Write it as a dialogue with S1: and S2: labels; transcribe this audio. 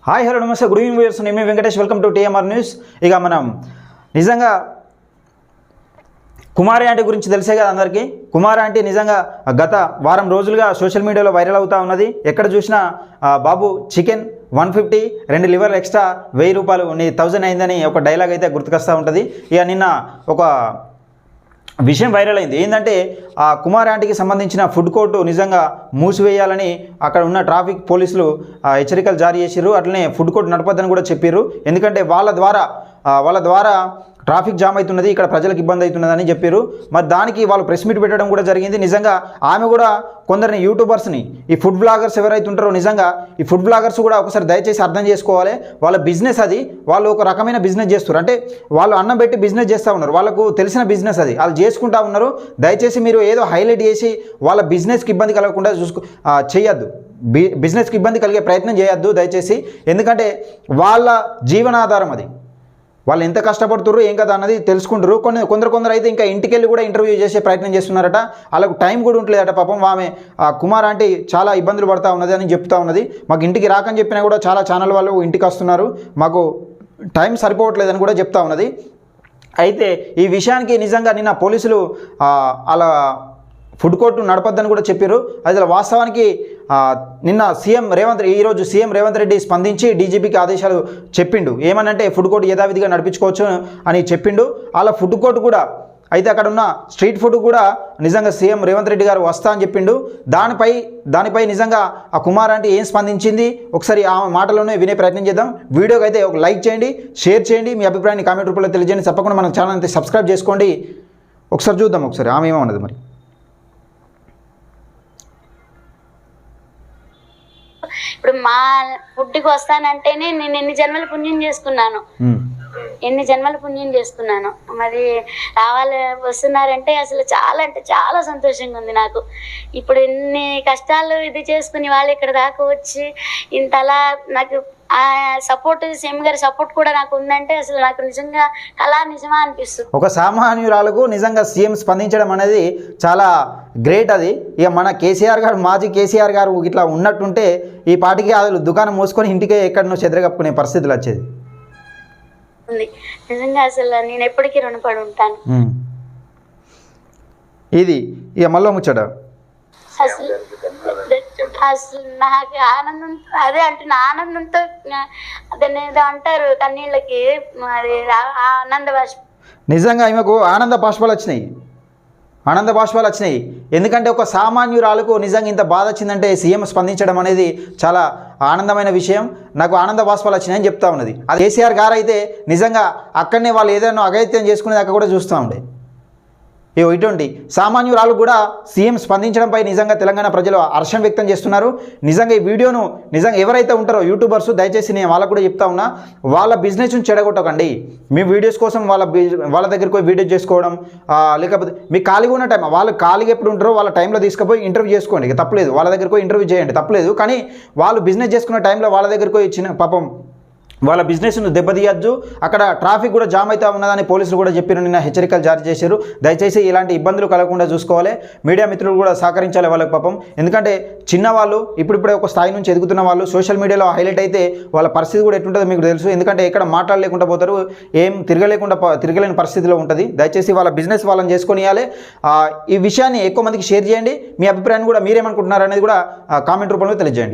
S1: Hi hello నమస్తే good evening viewers. నేను Venkatesh. Welcome to TMR news. ఇక మనం నిజంగా కుమారి ఆంటీ గురించి తెలిసే కదా అందరికీ. కుమారి ఆంటీ నిజంగా గత వారం రోజులుగా సోషల్ మీడియాలో వైరల్ అవుతూ ఉన్నది. ఎక్కడ చూసినా బాబు చికెన్ 150, 2 లివర్లు ఎక్స్ట్రా, 1000 రూపాయలు నీ 1000 అయిందని ఒక డైలాగ్ అయితే గుర్తుకొస్తూ ఉంటుంది. ఇక నిన్న ఒక విషయం వైరల్ అయింది. ఏంటంటే ఆ కుమార్ ఆంటీకి సంబంధించిన ఫుడ్ కోర్టు నిజంగా మూసివేయాలని అక్కడ ఉన్న ట్రాఫిక్ పోలీసులు హెచ్చరికలు జారీ చేసిర్రు. అట్లనే ఫుడ్ కోర్టు నడపద్దని కూడా చెప్పారు. ఎందుకంటే వాళ్ళ ద్వారా ట్రాఫిక్ జామ్ అవుతున్నది, ఇక్కడ ప్రజలకు ఇబ్బంది అవుతున్నదని చెప్పారు. మరి దానికి వాళ్ళు ప్రెస్ మీట్ పెట్టడం కూడా జరిగింది. నిజంగా ఆమె కూడా కొందరిని యూట్యూబర్స్ని, ఈ ఫుడ్ బ్లాగర్స్ ఎవరైతే ఉంటారో నిజంగా ఈ ఫుడ్ బ్లాగర్స్ కూడా ఒకసారి దయచేసి అర్థం చేసుకోవాలి. వాళ్ళ బిజినెస్ అది, వాళ్ళు ఒక రకమైన బిజినెస్ చేస్తారు. అంటే వాళ్ళు అన్నం పెట్టి బిజినెస్ చేస్తూ ఉన్నారు, వాళ్ళకు తెలిసిన బిజినెస్ అది, వాళ్ళు చేసుకుంటూ ఉన్నారు. దయచేసి మీరు ఏదో హైలైట్ చేసి వాళ్ళ బిజినెస్కి ఇబ్బంది కలగకుండా చేయొద్దు, బిజినెస్కి ఇబ్బంది కలిగే ప్రయత్నం చేయొద్దు దయచేసి. ఎందుకంటే వాళ్ళ జీవనాధారం అది, వాళ్ళు ఎంత కష్టపడుతున్నారు ఏం కదా అన్నది తెలుసుకుంటారు. కొందరు అయితే ఇంకా ఇంటికి వెళ్ళి కూడా ఇంటర్వ్యూ చేసే ప్రయత్నం చేస్తున్నారట. వాళ్ళకు టైం కూడా ఉంటలేదట. పాపం ఆమె కుమార్ ఆంటీ చాలా ఇబ్బందులు పడుతూ ఉన్నది అని చెప్తా ఉన్నది. మాకు ఇంటికి రాకని చెప్పినా కూడా చాలా ఛానల్ వాళ్ళు ఇంటికి వస్తున్నారు, మాకు టైం సరిపోవట్లేదని కూడా చెప్తా ఉన్నది. అయితే ఈ విషయానికి నిజంగా నిన్న పోలీసులు అలా ఫుడ్ కోర్టు నడపద్దని కూడా చెప్పారు. అది వాస్తవానికి నిన్న ఈరోజు సీఎం రేవంత్ రెడ్డి స్పందించి డీజీపీకి ఆదేశాలు చెప్పిండు. ఏమనంటే ఫుడ్ కోర్టు యథావిధిగా నడిపించుకోవచ్చు అని చెప్పిండు. అలా ఫుడ్ కోర్టు కూడా అయితే అక్కడ ఉన్న స్ట్రీట్ ఫుడ్ కూడా నిజంగా సీఎం రేవంత్ రెడ్డి గారు వస్తా అని చెప్పిండు. దానిపై నిజంగా ఆ కుమార్ ఆంటీ ఏం స్పందించింది ఒకసారి ఆ మాటలోనే వినే ప్రయత్నం చేద్దాం. వీడియోకి అయితే ఒక లైక్ చేయండి, షేర్ చేయండి, మీ అభిప్రాయాన్ని కామెంట్ రూపంలో తెలియజేయండి. తప్పకుండా మన ఛానల్ అయితే సబ్స్క్రైబ్ చేసుకోండి. ఒకసారి చూద్దాం ఒకసారి ఆమె ఏమన్నది. మరి
S2: ఇప్పుడు మా ఫుడ్కి వస్తానంటేనే నేను ఎన్ని జన్మల పుణ్యం చేసుకున్నాను. మరి వస్తున్నారంటే అసలు చాలా అంటే చాలా సంతోషంగా ఉంది నాకు. ఇప్పుడు ఎన్ని కష్టాలు ఇది చేసుకుని వాళ్ళు ఇక్కడ దాకా వచ్చి ఇంతలా నాకు ఆ సపోర్ట్, సీఎం గారి సపోర్ట్ కూడా నాకు ఉందంటే అసలు నాకు నిజంగా నిజమా అనిపిస్తుంది.
S1: ఒక సామాన్యురాలకు నిజంగా సీఎం స్పందించడం అనేది చాలా గ్రేట్. అది ఇక మన మాజీ కేసీఆర్ గారు ఇట్లా ఉన్నట్టుంటే ఈ పాటికి అసలు దుకాణం మూసుకొని ఇంటికే ఎక్కడనో చెదరగప్పుకునే పరిస్థితులు వచ్చేది.
S2: నిజంగా అసలు నేను ఎప్పటికీ రుణపడి ఉంటాను.
S1: ఇది ఇక మళ్ళీ ముచ్చట
S2: అసలు నాకు ఆనందం, అదే అంటున్నా, ఆనందంతో దాన్ని ఏదో అంటారు కన్నీళ్ళకి, మరి ఆనంద బాష్పం.
S1: నిజంగా ఈమెకు ఆనంద బాష్పాలు వచ్చినాయి. ఎందుకంటే ఒక సామాన్యురాలకు నిజంగా ఇంత బాధ వచ్చిందంటే సీఎం స్పందించడం అనేది చాలా ఆనందమైన విషయం. నాకు ఆనంద బాష్పాలు వచ్చినాయని చెప్తా ఉన్నది. అది కేసీఆర్ గారు అయితే నిజంగా అక్కడనే వాళ్ళు ఏదైనా అఘాయిత్యం చేసుకునేది అక్కడ కూడా చూస్తూ ఉండే. ఇటువంటి సామాన్యురాలు కూడా సీఎం స్పందించడంపై నిజంగా తెలంగాణ ప్రజలు హర్షం వ్యక్తం చేస్తున్నారు. నిజంగా ఈ వీడియోను నిజంగా ఎవరైతే ఉంటారో యూట్యూబర్స్ దయచేసి నేను వాళ్ళకు కూడా చెప్తా ఉన్నా, వాళ్ళ బిజినెస్ను చెడగొట్టకండి. మీ వీడియోస్ కోసం వాళ్ళ దగ్గరికి పోయి వీడియో చేసుకోవడం, లేకపోతే మీకు ఖాళీగా ఉన్న టైం, వాళ్ళు ఖాళీగా ఎప్పుడు ఉంటారో వాళ్ళ టైంలో తీసుకుపోయి ఇంటర్వ్యూ చేసుకోండి, ఇక తప్పలేదు. వాళ్ళ దగ్గరికి పోయి ఇంటర్వ్యూ చేయండి, తప్పలేదు. కానీ వాళ్ళు బిజినెస్ చేసుకున్న టైంలో వాళ్ళ దగ్గరికి పోయి ఇచ్చిన పాపం వాళ్ళ బిజినెస్ను దెబ్బతీయద్దు. అక్కడ ట్రాఫిక్ కూడా జామ్ అవుతా ఉన్నదని పోలీసులు కూడా చెప్పారు, నిన్న హెచ్చరికలు జారీ చేశారు. దయచేసి ఇలాంటి ఇబ్బందులు కలగకుండా చూసుకోవాలి. మీడియా మిత్రులు కూడా సహకరించాలి వాళ్ళకి పాపం. ఎందుకంటే చిన్నవాళ్ళు ఇప్పుడిప్పుడే ఒక స్థాయి నుంచి ఎదుగుతున్న వాళ్ళు సోషల్ మీడియాలో హైలైట్ అయితే వాళ్ళ పరిస్థితి కూడా ఎట్లుంటుందో మీకు తెలుసు. ఎందుకంటే ఎక్కడ మాట్లాడలేకుండా పోతారు, ఏం తిరగలేని పరిస్థితిలో ఉంటుంది. దయచేసి వాళ్ళ బిజినెస్ వాళ్ళని చేసుకొనియాలి. ఈ విషయాన్ని ఎక్కువ మందికి షేర్ చేయండి. మీ అభిప్రాయాన్ని కూడా మీరేమనుకుంటున్నారు అనేది కూడా కామెంట్ రూపంలో తెలియజేయండి.